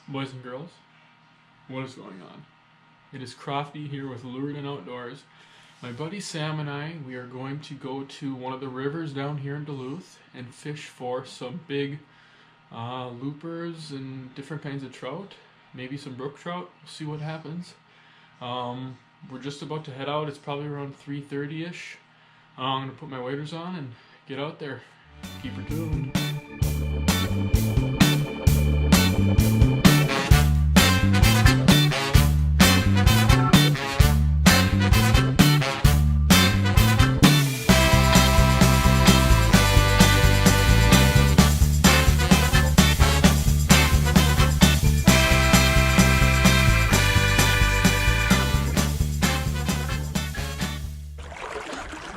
Boys and girls, what is going on? It is Crofty here with Lured and Outdoors. My buddy Sam and I, we are going to go to one of the rivers down here in Duluth and fish for some big loopers and different kinds of trout. Maybe some brook trout. We'll see what happens. We're just about to head out. It's probably around 3:30ish. I'm going to put my waders on and get out there. Keep her tuned.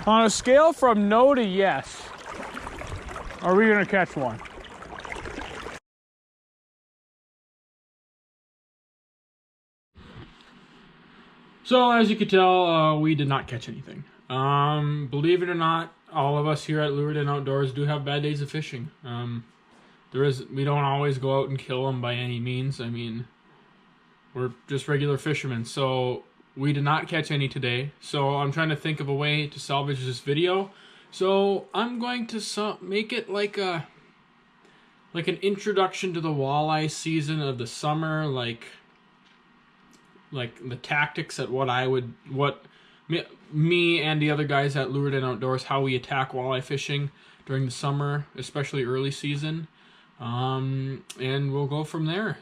On a scale from no to yes, are we gonna catch one? So as you can tell, we did not catch anything. Believe it or not, all of us here at Lured and Outdoors do have bad days of fishing. We don't always go out and kill them by any means. I mean, we're just regular fishermen, so we did not catch any today. So I'm trying to think of a way to salvage this video. So I'm going to make it like an introduction to the walleye season of the summer, like the tactics at me and the other guys at Lured and Outdoors, how we attack walleye fishing during the summer, especially early season, and we'll go from there.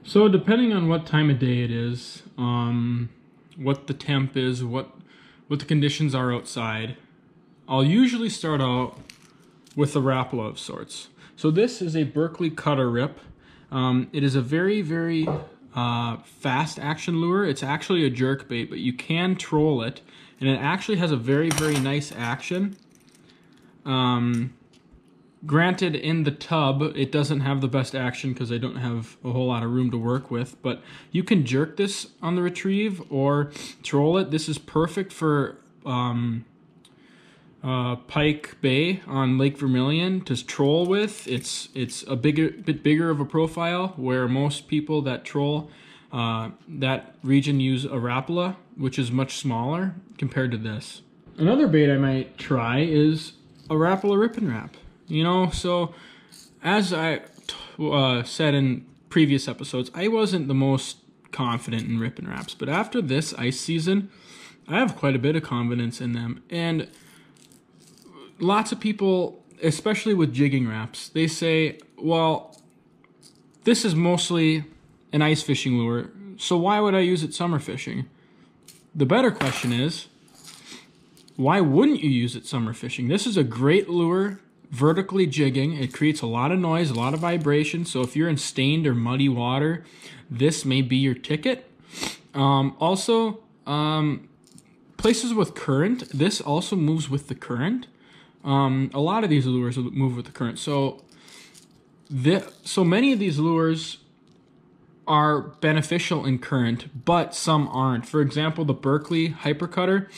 So depending on what time of day it is, what the temp is, what the conditions are outside, I'll usually start out with a Rapala of sorts. So this is a Berkeley cutter rip. It is a very, very fast action lure. It's actually a jerk bait, but you can troll it, and it actually has a very, very nice action. Granted, in the tub, it doesn't have the best action because I don't have a whole lot of room to work with, but you can jerk this on the retrieve or troll it. This is perfect for Pike Bay on Lake Vermilion to troll with. It's a bit bigger of a profile, where most people that troll that region use a Rapala, which is much smaller compared to this. Another bait I might try is a Rapala Rip and Wrap. You know, so as I said in previous episodes, I wasn't the most confident in Rip and Wraps, but after this ice season, I have quite a bit of confidence in them. And lots of people, especially with jigging wraps, they say, well, this is mostly an ice fishing lure, so why would I use it summer fishing? The better question is, why wouldn't you use it summer fishing? This is a great lure. Vertically jigging, it creates a lot of noise, a lot of vibration, so if you're in stained or muddy water, this may be your ticket. Also, places with current, this also moves with the current. A lot of these lures move with the current, so many of these lures are beneficial in current, but some aren't. For example, the Berkeley Hypercutter,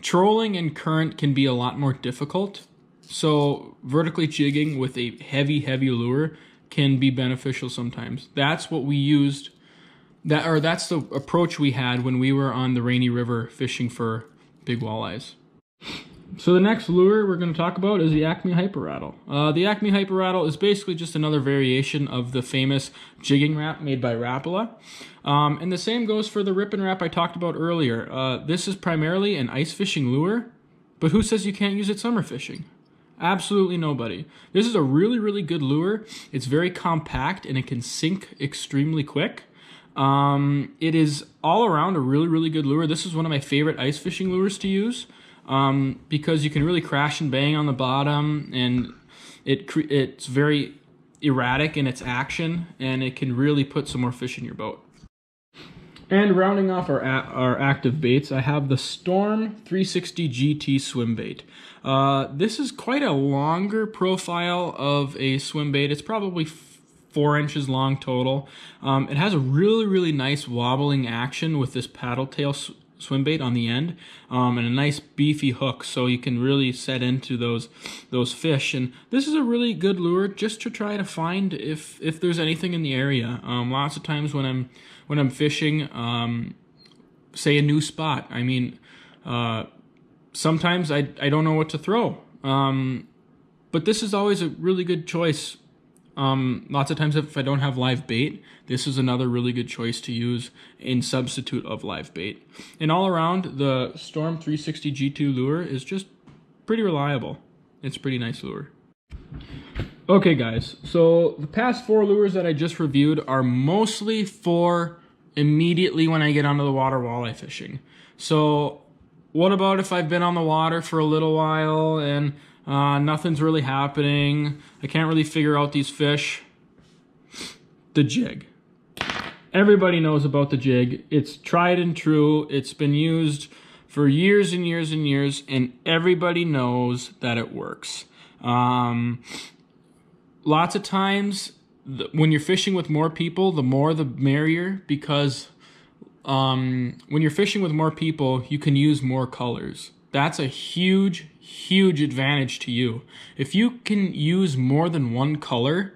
trolling in current can be a lot more difficult. So vertically jigging with a heavy lure can be beneficial sometimes. That's what we used, that's the approach we had when we were on the Rainy River fishing for big walleyes. So the next lure we're going to talk about is the Acme Hyper Rattle. The Acme Hyper Rattle is basically just another variation of the famous jigging wrap made by Rapala. And the same goes for the Rip and Wrap I talked about earlier. This is primarily an ice fishing lure, but who says you can't use it summer fishing? Absolutely nobody. This is a really, really good lure. It's very compact and it can sink extremely quick. It is all around a really, really good lure. This is one of my favorite ice fishing lures to use because you can really crash and bang on the bottom, and it's very erratic in its action, and it can really put some more fish in your boat. And rounding off our active baits, I have the Storm 360 GT swim bait. This is quite a longer profile of a swim bait. It's probably 4 inches long total. It has a really, really nice wobbling action with this paddle tail swim bait on the end, and a nice beefy hook, so you can really set into those fish. And this is a really good lure just to try to find if there's anything in the area. Lots of times when I'm fishing, say a new spot, I mean, sometimes I don't know what to throw, but this is always a really good choice. Lots of times if I don't have live bait, this is another really good choice to use in substitute of live bait. And all around, the Storm 360 G2 lure is just pretty reliable. It's a pretty nice lure. Okay guys, so the past 4 lures that I just reviewed are mostly for immediately when I get onto the water walleye fishing. So what about if I've been on the water for a little while and nothing's really happening, I can't really figure out these fish? The jig. Everybody knows about the jig. It's tried and true. It's been used for years and years and years, and everybody knows that it works. Lots of times when you're fishing with more people, the more the merrier, because when you're fishing with more people, you can use more colors. That's a huge advantage to you. If you can use more than one color,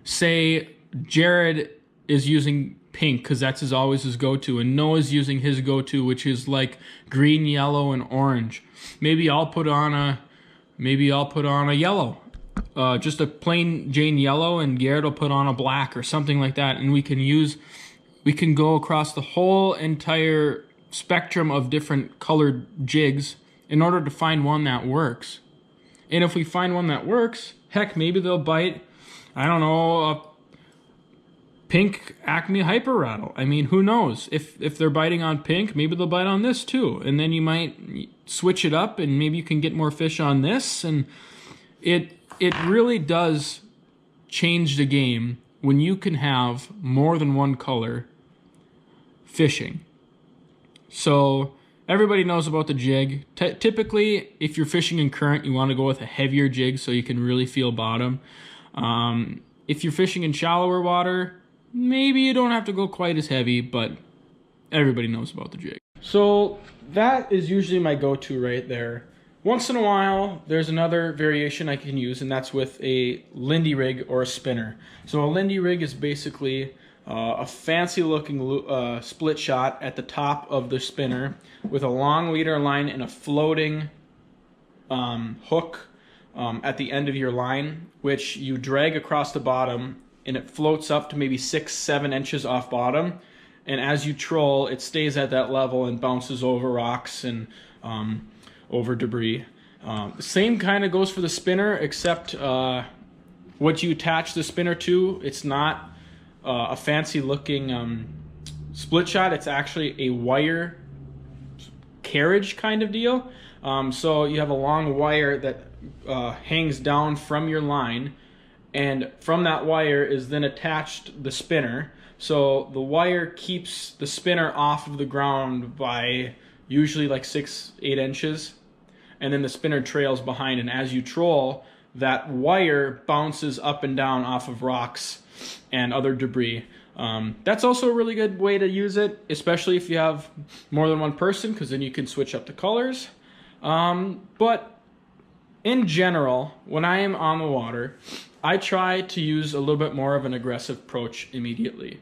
say Jared is using pink because that's always his go-to, and Noah's using his go-to, which is like green, yellow, and orange. Maybe I'll put on a yellow, just a plain Jane yellow, and Garrett will put on a black or something like that, and we can go across the whole entire spectrum of different colored jigs in order to find one that works. And if we find one that works, heck, maybe they'll bite, I don't know, a pink Acme Hyper Rattle. I mean, who knows? If they're biting on pink, maybe they'll bite on this too. And then you might switch it up, and maybe you can get more fish on this. And it really does change the game when you can have more than one color fishing. So everybody knows about the jig. Typically, if you're fishing in current, you want to go with a heavier jig so you can really feel bottom. If you're fishing in shallower water, maybe you don't have to go quite as heavy, but everybody knows about the jig. So that is usually my go-to right there. Once in a while, there's another variation I can use, and that's with a Lindy rig or a spinner. So a Lindy rig is basically a fancy-looking split shot at the top of the spinner with a long leader line and a floating hook at the end of your line, which you drag across the bottom, and it floats up to maybe 6-7 inches off bottom. And as you troll, it stays at that level and bounces over rocks and over debris. The same kind of goes for the spinner, except what you attach the spinner to, it's not a fancy looking split shot. It's actually a wire carriage kind of deal. So you have a long wire that hangs down from your line, and from that wire is then attached the spinner. So the wire keeps the spinner off of the ground by usually like 6-8 inches, and then the spinner trails behind, and as you troll, that wire bounces up and down off of rocks and other debris. That's also a really good way to use it, especially if you have more than one person, because then you can switch up the colors. But in general, when I am on the water, I try to use a little bit more of an aggressive approach immediately.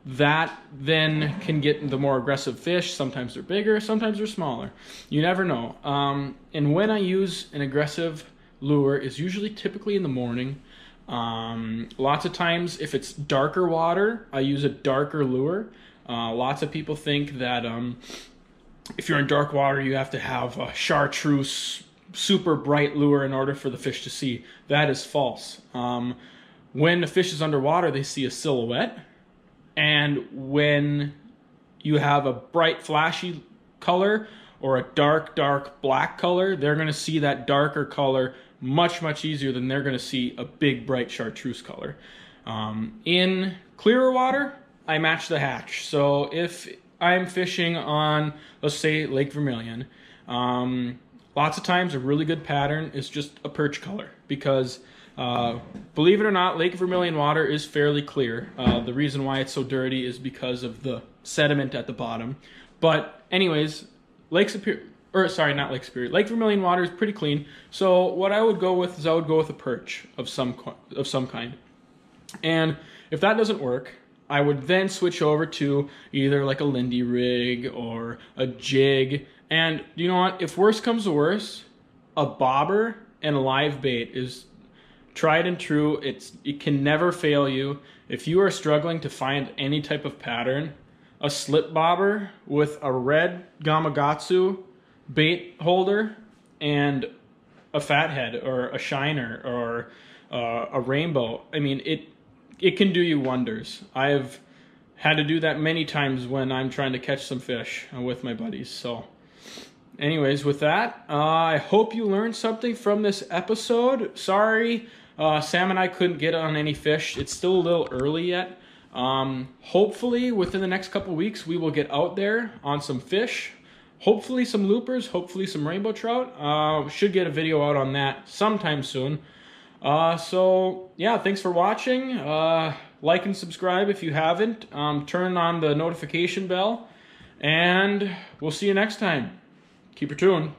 That then can get the more aggressive fish. Sometimes they're bigger, sometimes they're smaller. You never know. And when I use an aggressive lure is usually typically in the morning. Lots of times if it's darker water, I use a darker lure. Lots of people think that if you're in dark water, you have to have a chartreuse, super bright lure in order for the fish to see. That is false. When the fish is underwater, they see a silhouette. And when you have a bright, flashy color or a dark, dark black color, they're going to see that darker color much, much easier than they're going to see a big, bright chartreuse color. In clearer water, I match the hatch. So if I'm fishing on, let's say, Lake Vermilion, lots of times a really good pattern is just a perch color, because Believe it or not, Lake Vermilion water is fairly clear. The reason why it's so dirty is because of the sediment at the bottom. But anyways, Lake Vermilion water is pretty clean. So what I would go with is I would go with a perch of some kind. And if that doesn't work, I would then switch over to either like a Lindy rig or a jig. And you know what? If worse comes to worse, a bobber and a live bait is tried and true. It can never fail you. If you are struggling to find any type of pattern, a slip bobber with a red Gamakatsu bait holder and a fathead or a shiner or a rainbow, I mean, it can do you wonders. I've had to do that many times when I'm trying to catch some fish with my buddies. So anyways, with that, I hope you learned something from this episode. Sorry, Sam and I couldn't get on any fish. It's still a little early yet. Hopefully within the next couple weeks, we will get out there on some fish. Hopefully some loopers, hopefully some rainbow trout. Should get a video out on that sometime soon. So yeah, thanks for watching. Like and subscribe if you haven't. Turn on the notification bell, and we'll see you next time. Keep your tune.